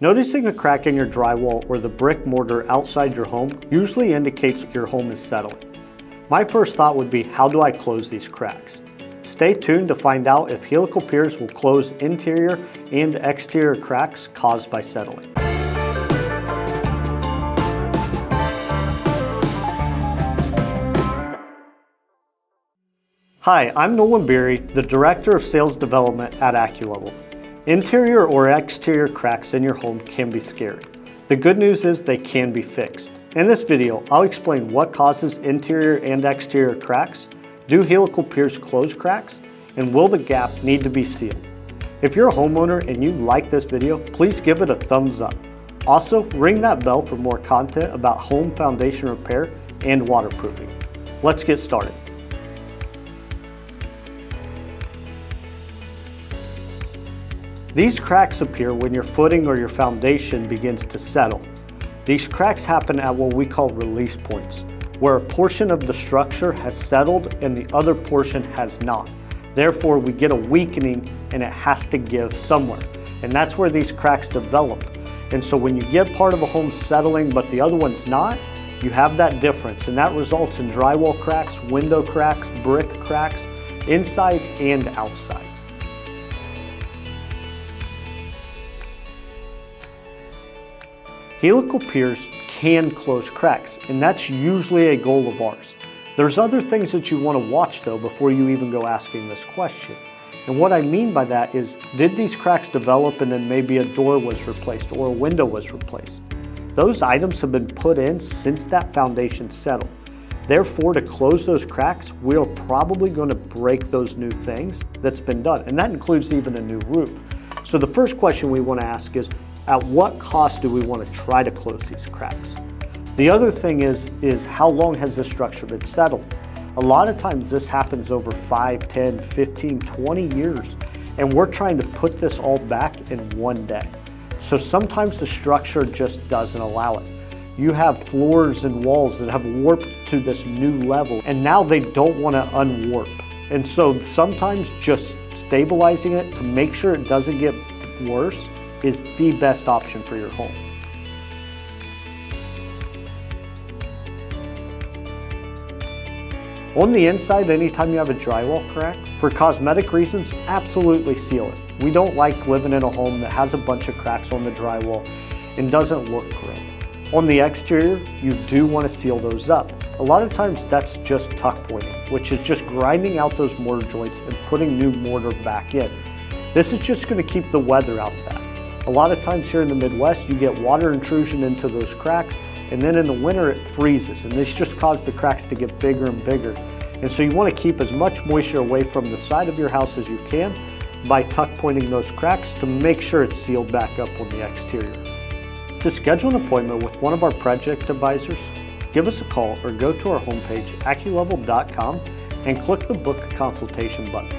Noticing a crack in your drywall or the brick mortar outside your home usually indicates your home is settling. My first thought would be, how do I close these cracks? Stay tuned to find out if Helical Piers will close interior and exterior cracks caused by settling. Hi, I'm Nolan Beery, the Director of Sales Development at AccuLevel. Interior or exterior cracks in your home can be scary. The good news is they can be fixed. In this video, I'll explain what causes interior and exterior cracks, do helical piers close cracks, and will the gap need to be sealed? If you're a homeowner and you like this video, please give it a thumbs up. Also, ring that bell for more content about home foundation repair and waterproofing. Let's get started. These cracks appear when your footing or your foundation begins to settle. These cracks happen at what we call release points, where a portion of the structure has settled and the other portion has not. Therefore, we get a weakening and it has to give somewhere. And that's where these cracks develop. And so when you get part of a home settling but the other one's not, you have that difference, and that results in drywall cracks, window cracks, brick cracks, inside and outside. Helical piers can close cracks, and that's usually a goal of ours. There's other things that you want to watch though before you even go asking this question. And what I mean by that is, did these cracks develop and then maybe a door was replaced or a window was replaced? Those items have been put in since that foundation settled. Therefore, to close those cracks, we are probably going to break those new things that's been done, and that includes even a new roof. So the first question we want to ask is, at what cost do we want to try to close these cracks? The other thing is how long has this structure been settled? A lot of times this happens over 5, 10, 15, 20 years, and we're trying to put this all back in one day. So sometimes the structure just doesn't allow it. You have floors and walls that have warped to this new level, and now they don't want to unwarp. And so sometimes just stabilizing it to make sure it doesn't get worse is the best option for your home. On the inside, anytime you have a drywall crack, for cosmetic reasons, absolutely seal it. We don't like living in a home that has a bunch of cracks on the drywall and doesn't look great. On the exterior, you do want to seal those up. A lot of times that's just tuck pointing, which is just grinding out those mortar joints and putting new mortar back in. This is just going to keep the weather out of that. A lot of times here in the Midwest, you get water intrusion into those cracks, and then in the winter it freezes, and this just causes the cracks to get bigger and bigger. And so you want to keep as much moisture away from the side of your house as you can by tuck pointing those cracks to make sure it's sealed back up on the exterior. To schedule an appointment with one of our project advisors, give us a call or go to our homepage, acculevel.com, and click the Book a Consultation button.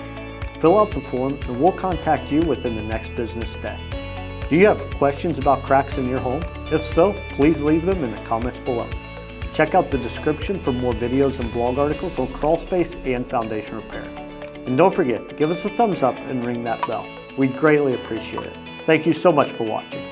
Fill out the form and we'll contact you within the next business day. Do you have questions about cracks in your home? If so, please leave them in the comments below. Check out the description for more videos and blog articles on crawl space and foundation repair. And don't forget to give us a thumbs up and ring that bell. We'd greatly appreciate it. Thank you so much for watching.